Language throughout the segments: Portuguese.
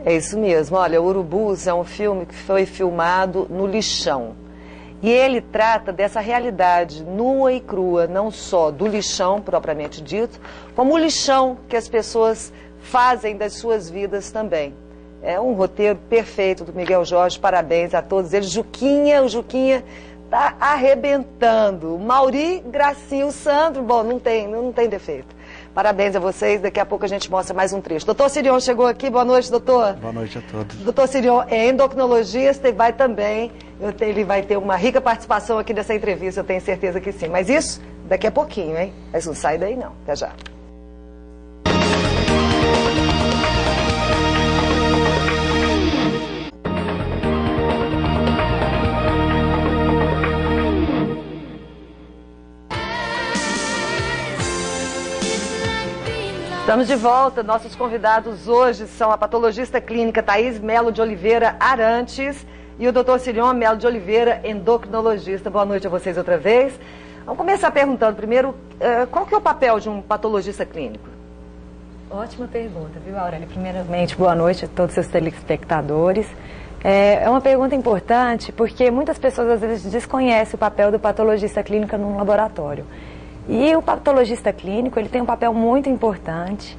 É isso mesmo. Olha, Urubus é um filme que foi filmado no lixão. E ele trata dessa realidade nua e crua, não só do lixão propriamente dito, como o lixão que as pessoas fazem das suas vidas também. É um roteiro perfeito do Miguel Jorge, parabéns a todos eles. O Juquinha tá arrebentando. Mauri, Gracinha, o Sandro, bom, não tem defeito. Parabéns a vocês, daqui a pouco a gente mostra mais um trecho. Doutor Sirion chegou aqui, boa noite, doutor. Boa noite a todos. Doutor Sirion é endocrinologista e vai também, ele vai ter uma rica participação aqui nessa entrevista, eu tenho certeza que sim. Mas isso daqui a pouquinho, hein? Mas não sai daí não, até já. Estamos de volta. Nossos convidados hoje são a patologista clínica Thaís Melo de Oliveira Arantes e o Dr. Sirion Melo de Oliveira, endocrinologista. Boa noite a vocês outra vez. Vamos começar perguntando primeiro, qual que é o papel de um patologista clínico? Ótima pergunta, viu, Aurélia? Primeiramente, boa noite a todos os seus telespectadores. É uma pergunta importante porque muitas pessoas às vezes desconhecem o papel do patologista clínico num laboratório. E o patologista clínico, ele tem um papel muito importante,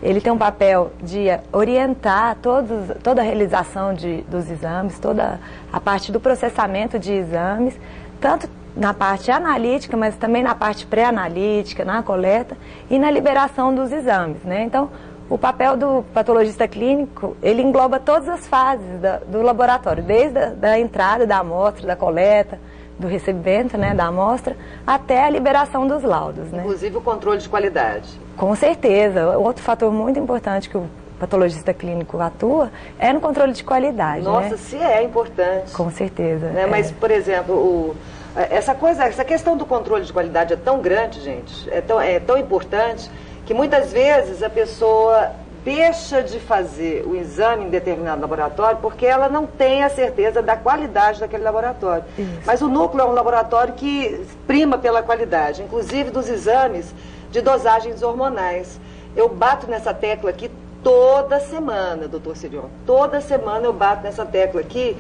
ele tem um papel de orientar toda a realização dos exames, toda a parte do processamento de exames, tanto na parte analítica, mas também na parte pré-analítica, na coleta e na liberação dos exames, né? Então, o papel do patologista clínico, ele engloba todas as fases do laboratório, desde a entrada da amostra, da coleta, do recebimento, né, da amostra, até a liberação dos laudos, né? Inclusive o controle de qualidade. Com certeza. Outro fator muito importante que o patologista clínico atua é no controle de qualidade. Nossa, né? Se é importante. Com certeza. Né? Mas, por exemplo, essa questão do controle de qualidade é tão grande, gente, é tão importante, que muitas vezes a pessoa deixa de fazer o exame em determinado laboratório porque ela não tem a certeza da qualidade daquele laboratório. Isso. Mas o núcleo é um laboratório que prima pela qualidade, inclusive dos exames de dosagens hormonais. Eu bato nessa tecla aqui toda semana, doutor Sirion. Toda semana eu bato nessa tecla aqui,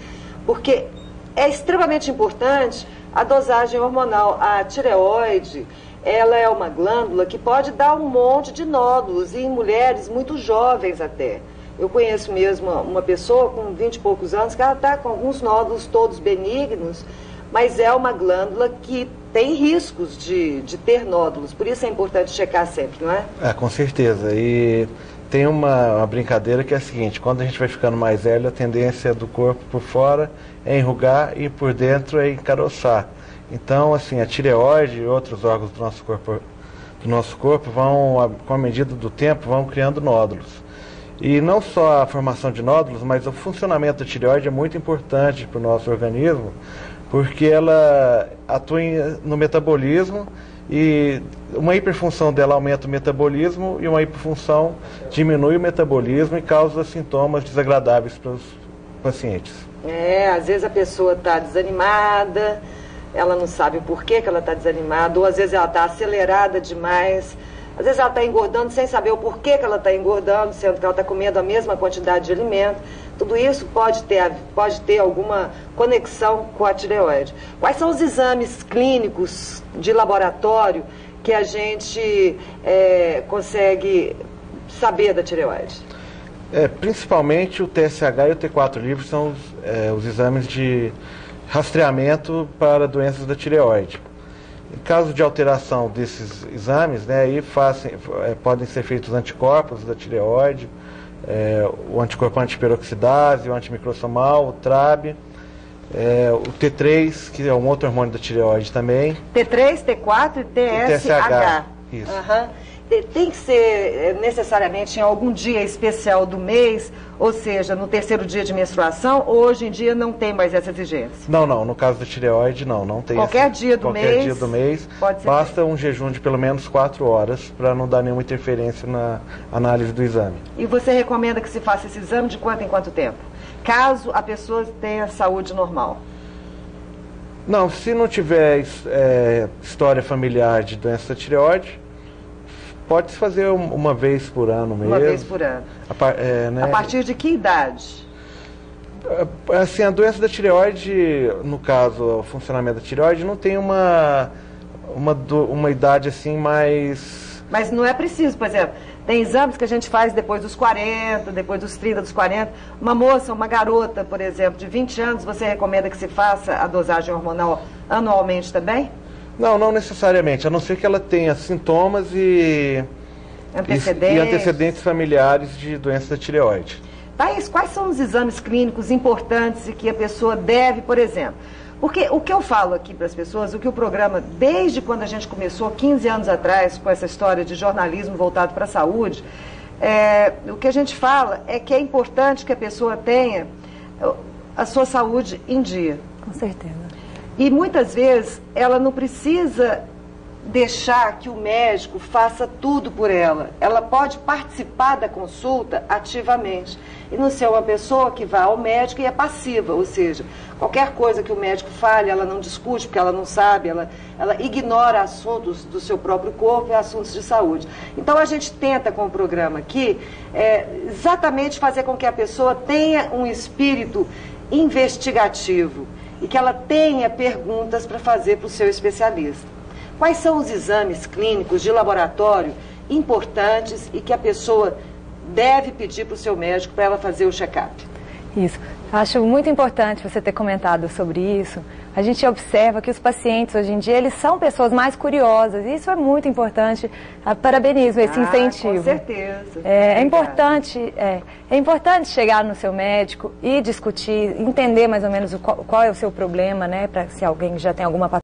porque é extremamente importante a dosagem hormonal. A tireoide, ela é uma glândula que pode dar um monte de nódulos, e em mulheres muito jovens até. Eu conheço mesmo uma pessoa com 20 e poucos anos que ela está com alguns nódulos todos benignos, mas é uma glândula que tem riscos de ter nódulos. Por isso é importante checar sempre, não é? Com certeza. E tem uma brincadeira que é a seguinte: quando a gente vai ficando mais velho, a tendência do corpo por fora é enrugar e por dentro é encaroçar. Então, assim, a tireoide e outros órgãos do nosso corpo vão, com a medida do tempo, vão criando nódulos. E não só a formação de nódulos, mas o funcionamento da tireoide é muito importante para o nosso organismo, porque ela atua no metabolismo, e uma hiperfunção dela aumenta o metabolismo e uma hiperfunção diminui o metabolismo e causa sintomas desagradáveis para os pacientes. Às vezes a pessoa está desanimada, ela não sabe o porquê que ela está desanimada, ou às vezes ela está acelerada demais, às vezes ela está engordando sem saber o porquê que ela está engordando, sendo que ela está comendo a mesma quantidade de alimento. Tudo isso pode ter alguma conexão com a tireoide. Quais são os exames clínicos de laboratório que a gente consegue saber da tireoide? Principalmente o TSH e o T4 livre são os exames de rastreamento para doenças da tireoide. Em caso de alteração desses exames, né, aí podem ser feitos anticorpos da tireoide, o anticorpo antiperoxidase, o antimicrosomal, o TRAB, o T3, que é um outro hormônio da tireoide também. T3, T4 e TSH. Isso. Tem que ser necessariamente em algum dia especial do mês, ou seja, no terceiro dia de menstruação, ou hoje em dia não tem mais essa exigência? Não, no caso da tireoide não tem. Qualquer dia do mês, basta um jejum de pelo menos 4 horas para não dar nenhuma interferência na análise do exame. E você recomenda que se faça esse exame de quanto em quanto tempo? Caso a pessoa tenha saúde normal? Não, se não tiver história familiar de doença da tireoide, Pode-se fazer uma vez por ano mesmo. Uma vez por ano. Né? A partir de que idade? Assim, a doença da tireoide, no caso, o funcionamento da tireoide, não tem uma idade assim mais... Mas não é preciso, por exemplo, tem exames que a gente faz depois dos 40, depois dos 30, dos 40. Uma moça, uma garota, por exemplo, de 20 anos, você recomenda que se faça a dosagem hormonal anualmente também? Não, não necessariamente, a não ser que ela tenha sintomas e antecedentes familiares de doença da tireoide. Thaís, quais são os exames clínicos importantes e que a pessoa deve, por exemplo? Porque o que eu falo aqui para as pessoas, o que o programa, desde quando a gente começou, 15 anos atrás, com essa história de jornalismo voltado para a saúde, o que a gente fala é que é importante que a pessoa tenha a sua saúde em dia. Com certeza. E muitas vezes ela não precisa deixar que o médico faça tudo por ela. Ela pode participar da consulta ativamente. E não ser uma pessoa que vai ao médico e é passiva, ou seja, qualquer coisa que o médico fale, ela não discute porque ela não sabe, ela ignora assuntos do seu próprio corpo e assuntos de saúde. Então a gente tenta com o programa aqui exatamente fazer com que a pessoa tenha um espírito investigativo e que ela tenha perguntas para fazer para o seu especialista. Quais são os exames clínicos de laboratório importantes e que a pessoa deve pedir para o seu médico para ela fazer o check-up? Isso. Acho muito importante você ter comentado sobre isso. A gente observa que os pacientes hoje em dia, eles são pessoas mais curiosas. E isso é muito importante. Parabenizo esse incentivo. Com certeza. É importante chegar no seu médico e discutir, entender mais ou menos qual é o seu problema, né? Para se alguém já tem alguma patologia.